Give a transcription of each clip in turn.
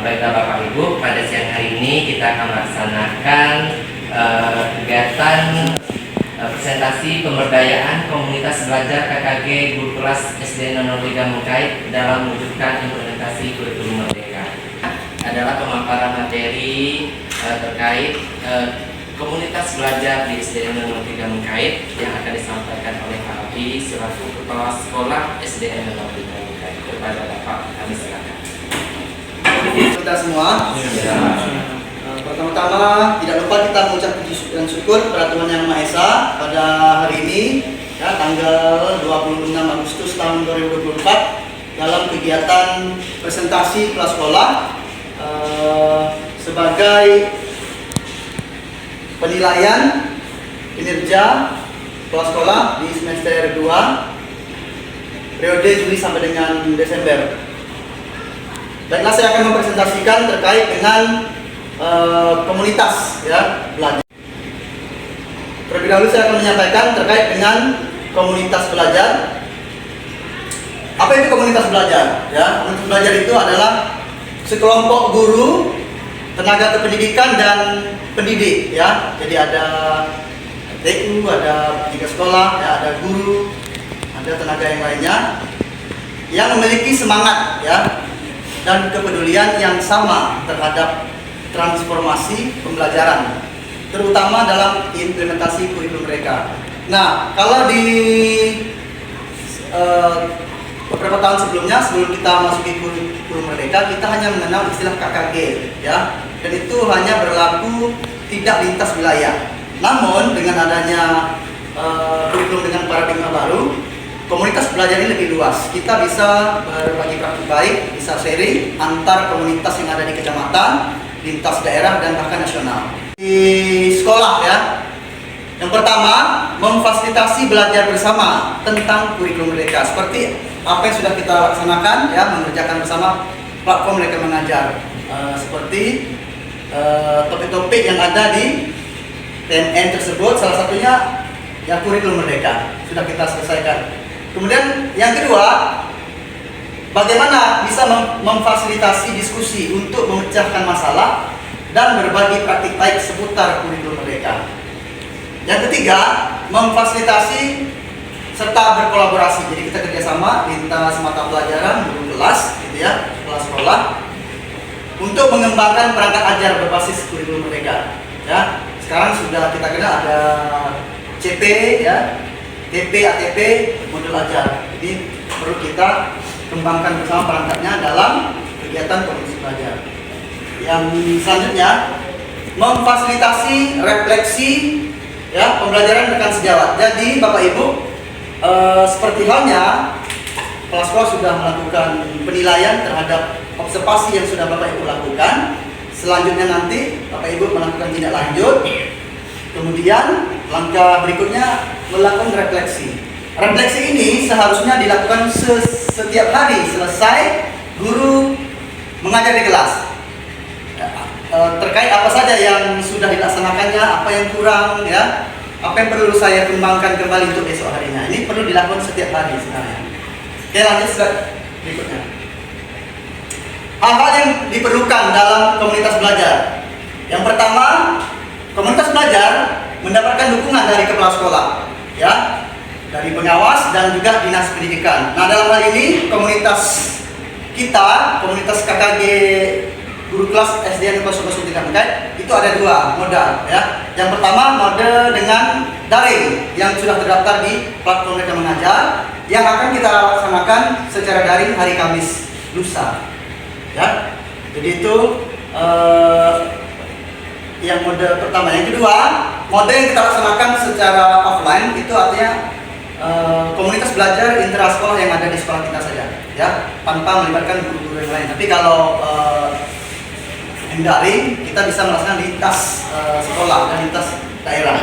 Baiklah Bapak Ibu, pada siang hari ini kita akan melaksanakan kegiatan presentasi pemberdayaan komunitas belajar KKG Guru Kelas SD 03 Mengkait dalam mewujudkan implementasi kurikulum merdeka. Adalah pemaparan materi terkait komunitas belajar di SD 03 Mengkait yang akan disampaikan oleh Pak Abi selaku Kepala Sekolah SD 03 Mengkait. Kepada Bapak, kami silakan. Kita semua. Pertama-tama tidak lupa kita mengucap puji dan syukur kepada Tuhan Yang Maha Esa pada hari ini ya, tanggal 26 Agustus tahun 2024 dalam kegiatan presentasi kelas sekolah sebagai penilaian kinerja kelas sekolah di semester 2 periode Juli sampai dengan Desember. Baiklah, saya akan mempresentasikan terkait dengan komunitas ya belajar. Terlebih dahulu saya akan menyampaikan terkait dengan komunitas belajar. Apa itu komunitas belajar? Ya, komunitas belajar itu adalah sekelompok guru, tenaga kependidikan dan pendidik ya. Jadi ada TU, ada pendidik sekolah, ya, ada guru, ada tenaga yang lainnya yang memiliki semangat ya dan kepedulian yang sama terhadap transformasi pembelajaran, terutama dalam implementasi kurikulum mereka. Nah, kalau di beberapa tahun sebelumnya, sebelum kita masuki kurikulum merdeka, kita hanya mengenal istilah KKG ya, dan itu hanya berlaku tidak lintas wilayah. Namun dengan adanya kurikulum dengan paradigma baru, komunitas belajar ini lebih luas. Kita bisa berbagi praktik baik, bisa sharing antar komunitas yang ada di kecamatan, lintas daerah, dan bahkan nasional. Di sekolah ya, yang pertama memfasilitasi belajar bersama tentang kurikulum merdeka. Seperti apa yang sudah kita laksanakan ya, mengerjakan bersama platform mereka mengajar. Seperti topik-topik yang ada di TMN tersebut, salah satunya ya kurikulum merdeka sudah kita selesaikan. Kemudian yang kedua, bagaimana bisa memfasilitasi diskusi untuk memecahkan masalah dan berbagi praktik baik seputar kurikulum merdeka. Yang ketiga, memfasilitasi serta berkolaborasi. Jadi kita kerjasama lintas mata pelajaran, guru kelas, gitu ya, kelas sekolah, untuk mengembangkan perangkat ajar berbasis kurikulum merdeka. Ya, sekarang sudah kita kenal ada CP, ya, TP, ATP, modul ajar. Jadi perlu kita kembangkan bersama perangkatnya dalam kegiatan komunitas belajar. Yang selanjutnya, memfasilitasi refleksi ya pembelajaran rekan sejawat. Jadi Bapak Ibu, seperti halnya kepala sekolah sudah melakukan penilaian terhadap observasi yang sudah Bapak Ibu lakukan. Selanjutnya nanti Bapak Ibu melakukan tindak lanjut. Kemudian langkah berikutnya melakukan refleksi. Refleksi ini seharusnya dilakukan setiap hari selesai guru mengajar di kelas. Terkait apa saja yang sudah dilaksanakannya, apa yang kurang, ya, apa yang perlu saya kembangkan kembali untuk besok harinya. Ini perlu dilakukan setiap hari sebenarnya. Oke, lanjut slide berikutnya. Hal-hal yang diperlukan dalam komunitas belajar. Yang pertama, komunitas belajar mendapatkan dukungan dari kepala sekolah, ya, dari pengawas dan juga dinas pendidikan. Nah, dalam hal ini komunitas kita, komunitas KKG Guru Kelas SD 03 Mengkait, itu ada dua modal, ya. Yang pertama mode dengan daring yang sudah terdaftar di platform mereka mengajar, yang akan kita laksanakan secara daring hari Kamis lusa, ya. Jadi itu yang mode pertama. Yang kedua, mode yang kita laksanakan secara offline, itu artinya komunitas belajar intrasekolah yang ada di sekolah kita saja, ya, tanpa melibatkan guru-guru yang lain. Tapi kalau yang daring, kita bisa melaksanakan lintas sekolah dan lintas daerah.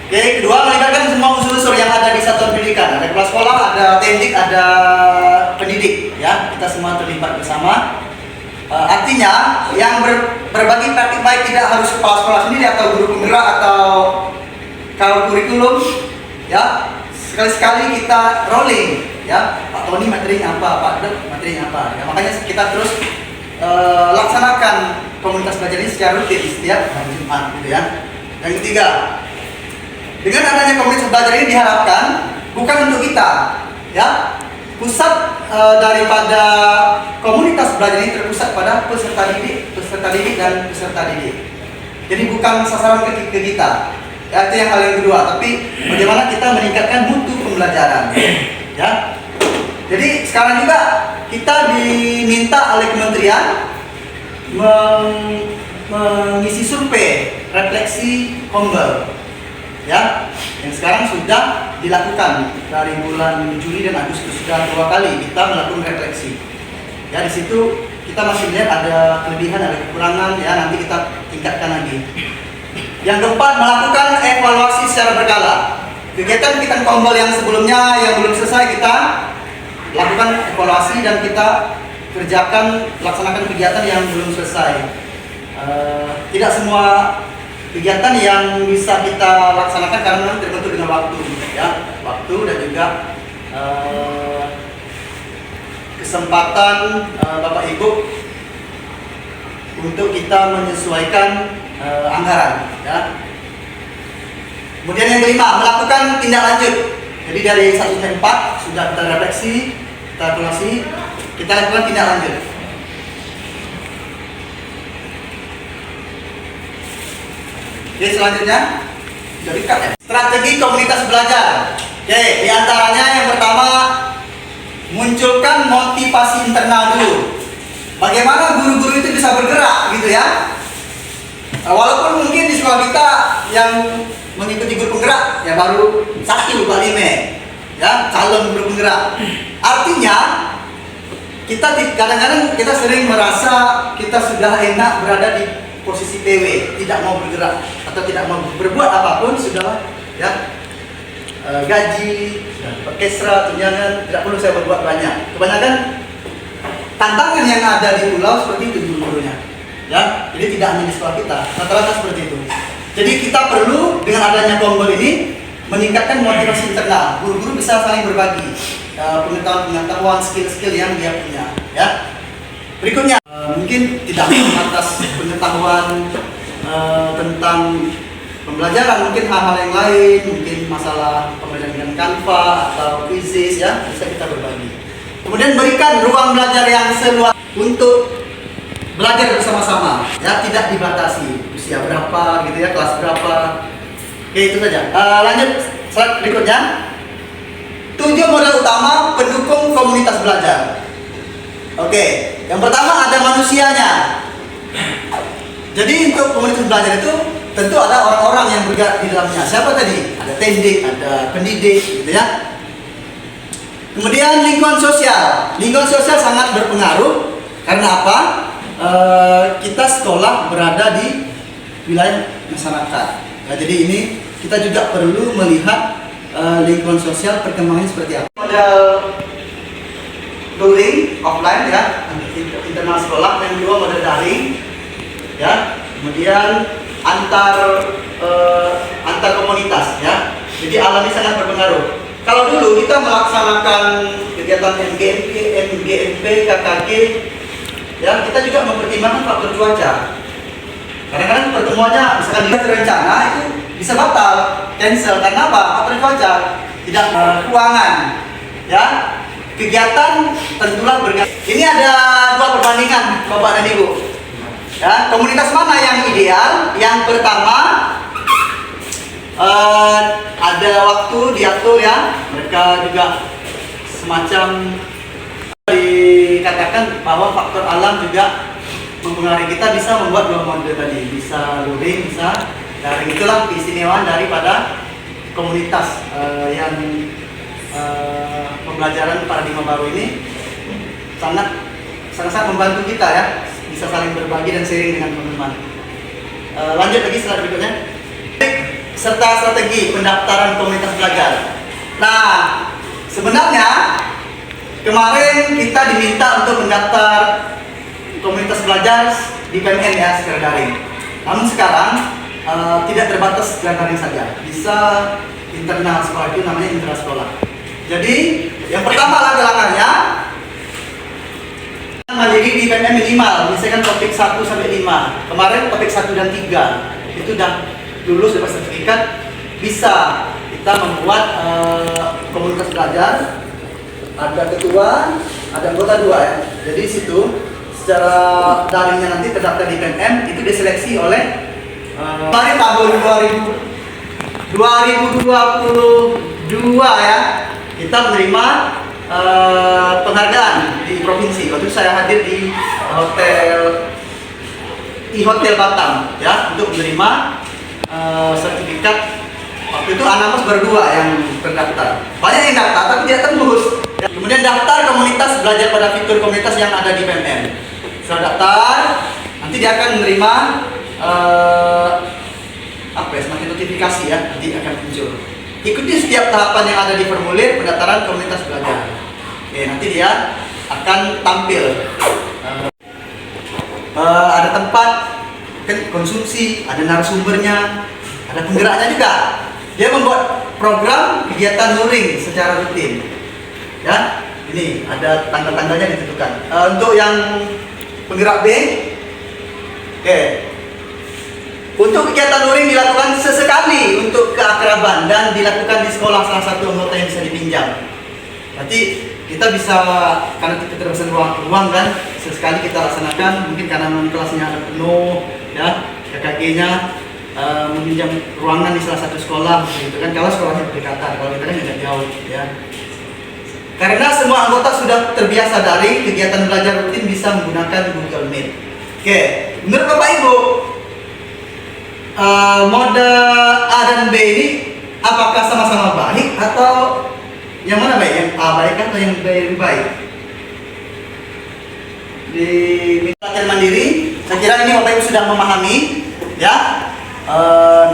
Oke, kedua, melibatkan semua unsur-unsur yang ada di satuan pendidikan. Ada kepala sekolah, ada teknik, ada pendidik, ya, kita semua terlibat bersama. Artinya yang berbagi praktik baik tidak harus kepala sekolah sendiri atau guru penggerak atau kalau kurikulum, ya, sekali-sekali kita rolling, ya. Pak Tony materinya apa, Pak Dek materinya apa. Ya, makanya kita terus laksanakan komunitas belajar ini secara rutin setiap hari Jumat, gitu ya. Yang ketiga, dengan adanya komunitas belajar ini diharapkan bukan untuk kita, ya. Pusat daripada komunitas belajar ini terpusat pada peserta didik dan peserta didik. Jadi bukan sasaran ke kita. Ya, itu yang hal yang kedua. Tapi bagaimana kita meningkatkan mutu pembelajaran, ya. Jadi sekarang juga kita diminta oleh kementerian mengisi survei refleksi Kombel, ya, yang sekarang sudah dilakukan dari bulan Juli dan Agustus, sudah 2 kali kita melakukan refleksi. Ya, di situ kita masih lihat ada kelebihan, ada kekurangan, ya, nanti kita tingkatkan lagi. Yang keempat, melakukan evaluasi secara berkala. Kegiatan Kombel yang sebelumnya yang belum selesai kita lakukan evaluasi dan kita laksanakan kegiatan yang belum selesai. Tidak semua kegiatan yang bisa kita laksanakan karena terbentur dengan waktu, ya, waktu dan juga kesempatan Bapak Ibu untuk kita menyesuaikan anggaran, ya. Kemudian yang kelima, melakukan tindak lanjut. Jadi dari 1 sampai 4 sudah kita refleksi, kita evaluasi, kita lakukan tindak lanjut. Oke, selanjutnya jadi strategi komunitas belajar. Oke, diantaranya yang pertama, munculkan motivasi internal dulu. Bagaimana guru-guru itu bisa bergerak, gitu ya. Walaupun mungkin di sekolah kita yang mengikuti guru penggerak ya baru 1 kali 5, ya, calon guru penggerak. Artinya kadang-kadang kita sering merasa kita sudah enak berada di posisi PW, tidak mau bergerak atau tidak mau berbuat apapun, sudah, ya, gaji, orkestra, tunjangan, tidak perlu saya berbuat banyak. Kebanyakan tantangan yang ada di pulau seperti itu guru-gurunya, ya. Jadi tidak hanya di sekolah kita, rata-rata seperti itu. Jadi kita perlu dengan adanya Kombel ini meningkatkan motivasi internal. Guru-guru bisa saling berbagi pengetahuan, skill-skill yang dia punya, ya. Berikutnya, mungkin tidak atas pengetahuan tentang pembelajaran, mungkin hal-hal yang lain, mungkin masalah pembelajaran dengan Canva atau quizzes, ya, bisa kita berbagi. Kemudian berikan ruang belajar yang seluas untuk belajar bersama-sama, ya, tidak dibatasi usia berapa, gitu ya, kelas berapa. Oke, itu saja. Lanjut slide berikutnya. 7 modal utama pendukung komunitas belajar. Oke, yang pertama ada manusianya. Jadi untuk komunitas belajar itu tentu ada orang-orang yang bergerak di dalamnya. Siapa tadi? Ada tendik, ada pendidik, gitu ya. Kemudian lingkungan sosial. Lingkungan sosial sangat berpengaruh. Karena apa? Kita sekolah berada di wilayah masyarakat. Nah, jadi ini kita juga perlu melihat lingkungan sosial perkembangannya seperti apa. Model luring offline, ya, internal sekolah. Yang kedua model daring, ya. Kemudian antar komunitas, ya. Jadi alami sangat berpengaruh. Kalau dulu kita melaksanakan kegiatan MGMP, KKG, ya, kita juga mempertimbangkan faktor cuaca. Kadang-kadang pertemuannya misalkan tidak terencana itu bisa batal, cancel karena apa? Faktor cuaca, tidak keuangan, ya. Kegiatan tentulah bergantung. Ini ada 2 perbandingan, Bapak dan Ibu. Ya, komunitas mana yang ideal? Yang pertama, ada waktu diatur, ya. Mereka juga semacam dikatakan bahwa faktor alam juga mempengaruhi kita, bisa membuat 2 model tadi, bisa luring, bisa daring. Itulah keistimewaan daripada komunitas yang pembelajaran paradigma baru ini sangat membantu kita, ya, bisa saling berbagi dan sharing dengan teman-teman. Lanjut lagi slide berikutnya. Serta strategi pendaftaran komunitas belajar. Nah, sebenarnya kemarin kita diminta untuk mendaftar komunitas belajar di PMN, ya, secara daring. Namun sekarang tidak terbatas secara daring saja, bisa internal sekolah itu namanya intrasekolah. Jadi yang pertama langkah-langkahnya mandiri di PNM minimal, misalkan topik 1 sampai 5. Kemarin topik 1 dan 3 itu udah lulus dapat sertifikat, bisa kita membuat komunitas belajar. Ada ketua, ada anggota 2 ya. Jadi situ secara daringnya nanti terdaftar di PNM itu diseleksi oleh kemarin tahun 2022 ya, kita menerima penghargaan di provinsi. Waktu itu saya hadir di hotel Batam ya untuk menerima sertifikat. Waktu itu Anamos baru 2 yang terdaftar. Banyak yang daftar tapi tidak tembus. Kemudian daftar komunitas, belajar pada fitur komunitas yang ada di PNM. Setelah daftar, nanti dia akan menerima semacam notifikasi ya, nanti akan muncul. Ikuti setiap tahapan yang ada di formulir pendaftaran komunitas belajar. Oke, nanti dia akan tampil. Ada tempat konsumsi, ada narasumbernya, ada penggeraknya juga. Dia membuat program kegiatan luring secara rutin. Ya, ini ada tanggal-tanggalnya ditentukan. Untuk yang penggerak B, oke. Untuk kegiatan luring dilakukan sesekali untuk keakraban dan dilakukan di sekolah salah satu anggota yang bisa dipinjam. Nanti kita bisa, karena keterbatasan ruang kan, sesekali kita laksanakan. Mungkin karena kelasnya ada penuh, ya, KKG-nya meminjam ruangan di salah satu sekolah, gitu kan. Kalau sekolahnya berdekatan, kalau kita kan tidak jauh, ya. Karena semua anggota sudah terbiasa daring, kegiatan belajar rutin bisa menggunakan Google Meet. Oke, menurut Bapak Ibu, mode A dan B ini apakah sama-sama baik atau yang mana baik? Yang A baik atau yang B lebih baik? Di pelatihan mandiri, saya kira ini Bapak Ibu sudah memahami, ya.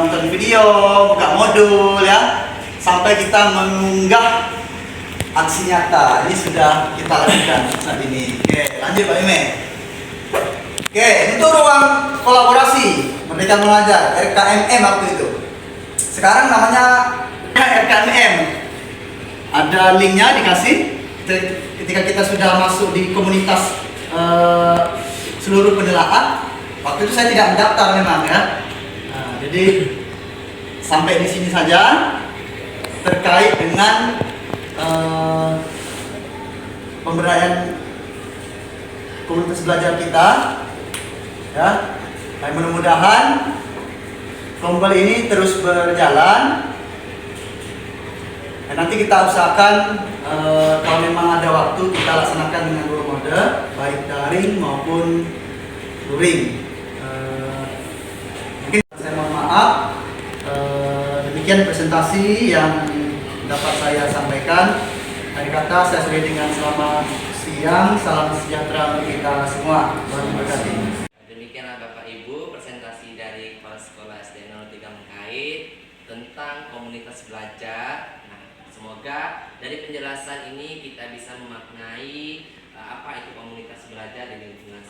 Nonton video, buka modul, ya, sampai kita mengunggah aksi nyata. Ini sudah kita lakukan saat ini. Oke, lanjut Pak Ime. Oke, untuk ruang kolaborasi Merdeka Mengajar, RKMM waktu itu. Sekarang namanya RKMM. Ada linknya dikasih. Ketika kita sudah masuk di komunitas seluruh penelaah, waktu itu saya tidak mendaftar memang ya. Nah, jadi sampai di sini saja terkait dengan pemberdayaan komunitas belajar kita, ya. Mudah-mudahan kelompok ini terus berjalan. Dan nanti kita usahakan kalau memang ada waktu kita laksanakan dengan dua mode, baik daring maupun luring. Mungkin saya mohon maaf. Demikian presentasi yang dapat saya sampaikan. Akhir kata saya sudah dengan selamat siang, salam sejahtera untuk kita semua. Tuhan memberkati. Demikianlah Bapak Ibu presentasi dari Kepala Sekolah SD 03 Mengkait tentang komunitas belajar. Nah, semoga dari penjelasan ini kita bisa memaknai apa itu komunitas belajar di lingkungan